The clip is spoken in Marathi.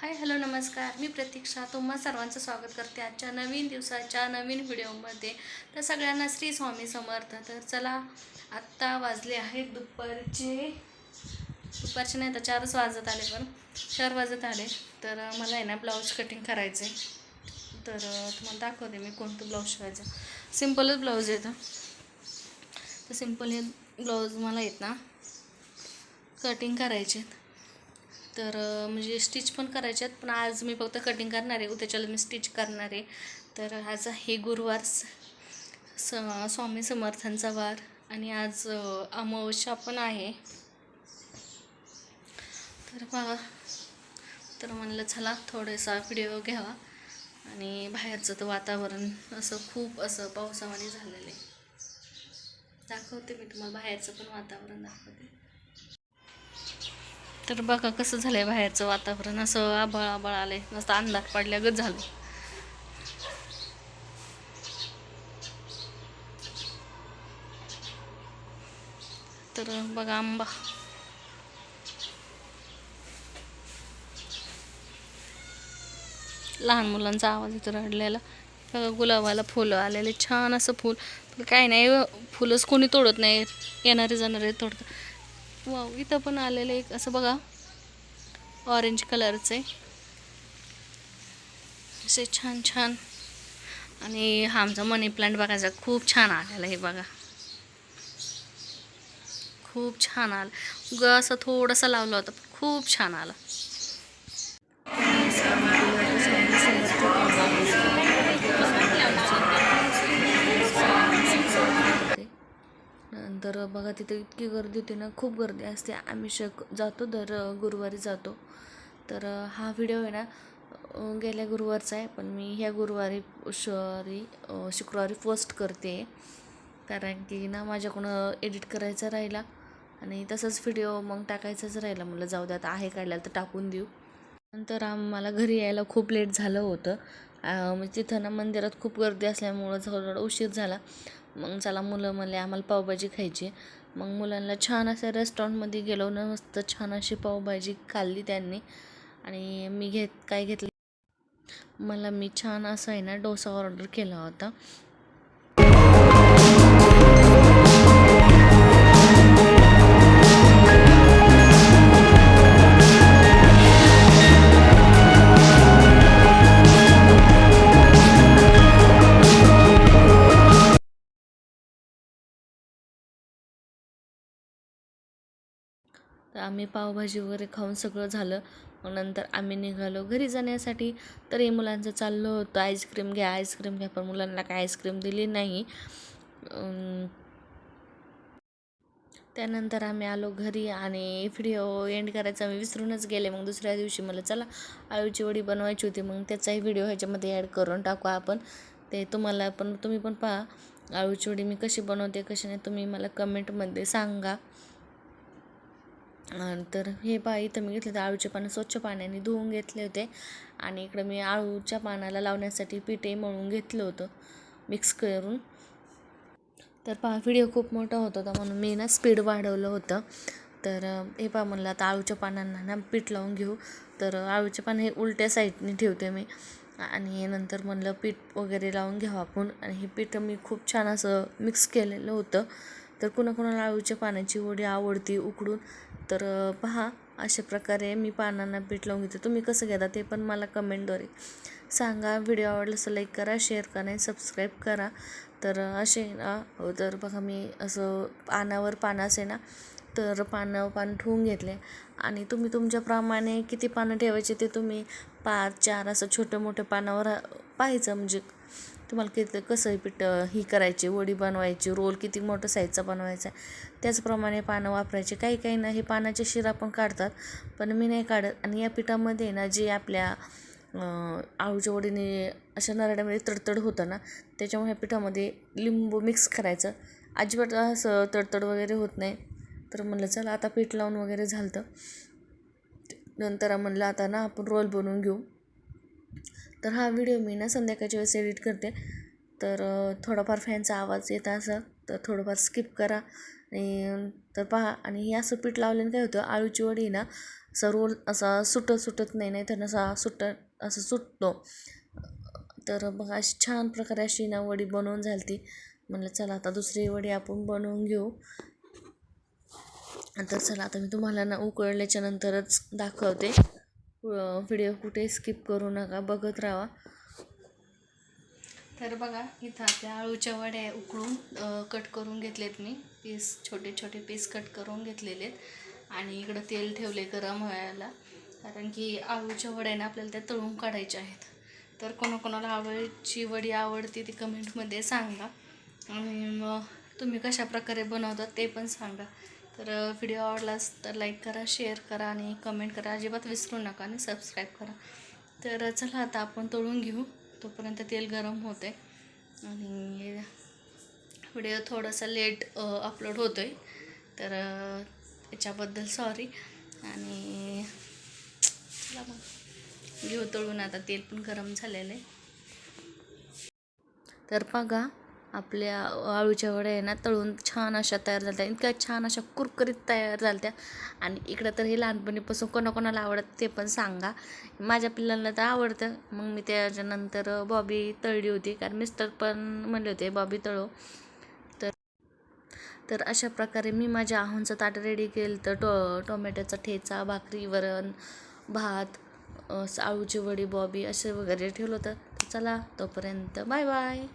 हाय हॅलो नमस्कार. मी प्रतीक्षा तुम्हा सर्वांचं स्वागत करते आजच्या नवीन दिवसाच्या नवीन व्हिडिओमध्ये. तर सगळ्यांना श्री स्वामी समर्थ. तर चला, आत्ता वाजले आहेत दुपारचे नाही तर 4च वाजत आले, पण 4 वाजत आले. तर मला आहे ना ब्लाऊज कटिंग करायचं आहे. तर तुम्हाला दाखवते मी कोणतं ब्लाऊज शिवायचं. सिम्पलच ब्लाऊज येतं. तर सिम्पल हे ब्लाऊज मला येत ना कटिंग करायचे. तर म्हणजे स्टिच पण करायच्यात, पण आज मी फक्त कटिंग करणार आहे. उद्याच्याला मी स्टिच करणार आहे. तर आज आहे गुरुवार, स्वामी समर्थांचा वार, आणि आज अमावस्या पण आहे. तर बघा, तर म्हणलं चला थोडासा व्हिडिओ घ्यावा. आणि बाहेरचं तर वातावरण असं खूप असं पावसावानी झालेलं आहे. दाखवते मी तुम्हाला बाहेरचं पण वातावरण दाखवते. तर बघा कसं झालं आहे बाहेरचं वातावरण. असं आभाळ आभाळ आले, मस्त अंधार पडल्यागत झालं. तर बघा आंबा, लहान मुलांचा आवाज येतो रडलेला. बघा गुलाबाला फुलं आलेले, छान असं फूल. काय नाही, फुलंच कोणी तोडत नाही, येणारे जाणारे तोडतात. वाव, इथं पण आलेलं एक असं बघा, ऑरेंज कलरचे असे छान छान. आणि हा आमचा मनी प्लांट बघायचा, खूप छान आलेला आहे बघा, खूप छान आलं. असं थोडंसं लावलं होतं, पण खूप छान आलं. नंतर बघा तिथे इतकी गर्दी होती ना, खूप गर्दी असते. आम्ही जातो दर गुरुवारी जातो. तर हा व्हिडिओ आहे ना गेल्या गुरुवारचा आहे, पण मी ह्या गुरुवारी शुक्रवारी पोस्ट करते. कारण की ना माझ्याकडून एडिट करायचा राहिला, आणि तसंच व्हिडिओ मग टाकायचाच राहिला. मला जाऊ द्या, आता आहे काढला तर टाकून देऊ. नंतर आम्हाला घरी यायला खूप लेट झालं होतं. म्हणजे तिथं ना मंदिरात खूप गर्दी असल्यामुळं थोडा उशीर झाला. मग चला, मुलं म्हणले आम्हाला पावभाजी खायची. मग मुलांना छान असं रेस्टॉरंटमध्ये गेलो ना, मस्त छान अशी पावभाजी खाल्ली त्यांनी. आणि मी काय घेतलं, मी छान असं आहे ना डोसा ऑर्डर केला होता. तर आम्ही पावभाजी वगैरे खाऊन सगळं झालं. मग नंतर आम्ही निघालो घरी जाण्यासाठी. तर हे मुलांचं चाललं होतं आईस्क्रीम घ्या, आईस्क्रीम घ्या, पण मुलांना काय आईस्क्रीम दिली नाही. त्यानंतर आम्ही आलो घरी, आणि व्हिडिओ एंड करायचा मी विसरूनच गेले. मग दुसऱ्या दिवशी मला चला आळूची वडी बनवायची होती, मग त्याचाही व्हिडिओ ह्याच्यामध्ये ॲड करून टाकू आपण. ते तुम्ही पण पहा आळूची वडी मी कशी बनवते, कशी नाही, तुम्ही मला कमेंटमध्ये सांगा. तर हे इथं मी घेतले, तर आळूचे पानं स्वच्छ पाण्याने धुवून घेतले होते. आणि इकडं मी आळूच्या पानाला लावण्यासाठी पिठे मळून घेतलं होतं मिक्स करून. तर व्हिडिओ खूप मोठा होत होता, म्हणून मी ना स्पीड वाढवलं होतं. तर हे म्हणलं आता आळूच्या पानांना ना पीठ लावून घेऊ. तर आळूचे पानं हे उलट्या साईडने ठेवते मी, आणि नंतर म्हणलं पीठ वगैरे लावून घ्यावं आपण. आणि हे पीठ मी खूप छान असं मिक्स केलेलं होतं. तर कुणाकुणाला आळूच्या पानाची वडी आवडती उकडून, तर पहा अशा प्रकारे मी पानांना पीठ लावून घेते. तुम्ही कसं घेता ते पण मला कमेंटद्वारे सांगा. व्हिडिओ आवडला तर लाईक करा, शेअर करा आणि सबस्क्राईब करा. तर असे ना, तर बघा मी असं पानावर असे ना, तर पान ठेवून घेतले. आणि तुम्ही तुमच्याप्रमाणे किती पानं ठेवायचे ते तुम्ही 5-4 असं छोटं मोठं पानावर पाहायचं. म्हणजे तुम्हाला किती कसं पीठ ही करायची, वडी बनवायची, रोल किती मोठं साईजचा बनवायचा आहे, त्याचप्रमाणे पानं वापरायचे. काही ना हे पानाचे शिरा पण काढतात, पण मी नाही काढत. आणि या पिठामध्ये ना जे आपल्या आळूच्या वडीने अशा नरड्यामध्ये तडतड होतं ना, त्याच्यामुळे ह्या पिठामध्ये लिंबू मिक्स करायचं. अजिबात असं तडतड वगैरे होत नाही. तर म्हणलं चला आता पीठ लावून वगैरे झालं. नंतर म्हणलं आता ना आपण रोल बनवून घेऊ. तर हा व्हिडिओ मी ना संध्याकाळच्या वेळेस एडिट करते. तर थोडाफार फॅनचा आवाज येत असेल तर थोडंफार स्किप करा. आणि तर पहा, आणि हे असं पीठ लावल्याने काय होतं, आळूची वडी ना असा रोल असा सुटत नाही तर असा असं सुटतो. तर बघा अशी छान प्रकारे अशी ना वडी बनवून झाली. म्हणलं चला आता दुसरी वडी आपण बनवून घेऊ. तर चला आता मी तुम्हाला ना उकळल्याच्या नंतरच दाखवते. व्हिडिओ कुठे स्किप करू नका, बघत राहा. तर बघा इथं आपल्या आळूच्या वड्या उकळून कट करून घेतलेत मी. छोटे छोटे पीस कट करून घेतलेले आहेत आणि इकडं तेल ठेवले गरम व्हायला, कारण की आळूच्या वड्याने आपल्याला त्या तळून काढायच्या आहेत. तर कोणाकोणाला आळूची वडी आवडते ती कमेंटमध्ये सांगा, आणि मग तुम्ही कशा प्रकारे बनवतात ते पण सांगा. तर व्हिडिओ आवडलास तर लाईक करा, शेअर करा आणि कमेंट करा, अजिबात विसरू नका, आणि सबस्क्राईब करा. तर चला आता आपण तळून घेऊ, तोपर्यंत तेल गरम होते. आणि व्हिडिओ थोडासा लेट अपलोड होतो आहे, तर त्याच्याबद्दल सॉरी. आणि चला मग घेऊ तळून. आता तेल पण गरम झालेलं आहे. तर बघा आपल्या आळूच्या वड्या आहे ना तळून छान अशा तयार झाल्या, इतक्या छान अशा कुरकुरीत तयार झाल्या. आणि इकडं तर हे लहानपणीपासून कोणाकोणाला आवडतं ते पण सांगा. माझ्या पिल्लांना तर आवडतं. मग मी त्याच्यानंतर बॉबी तळली होती, कारण मिस्टर पण म्हणले होते बॉबी तळो. तर अशा प्रकारे मी माझ्या आहोंचं ताट रेडी केलं. तर टोमॅटोचा ठेचा, भाकरी, वरण, भात, आळूची वडी, बॉबी असे वगैरे ठेवलं होतं. चला तोपर्यंत बाय बाय.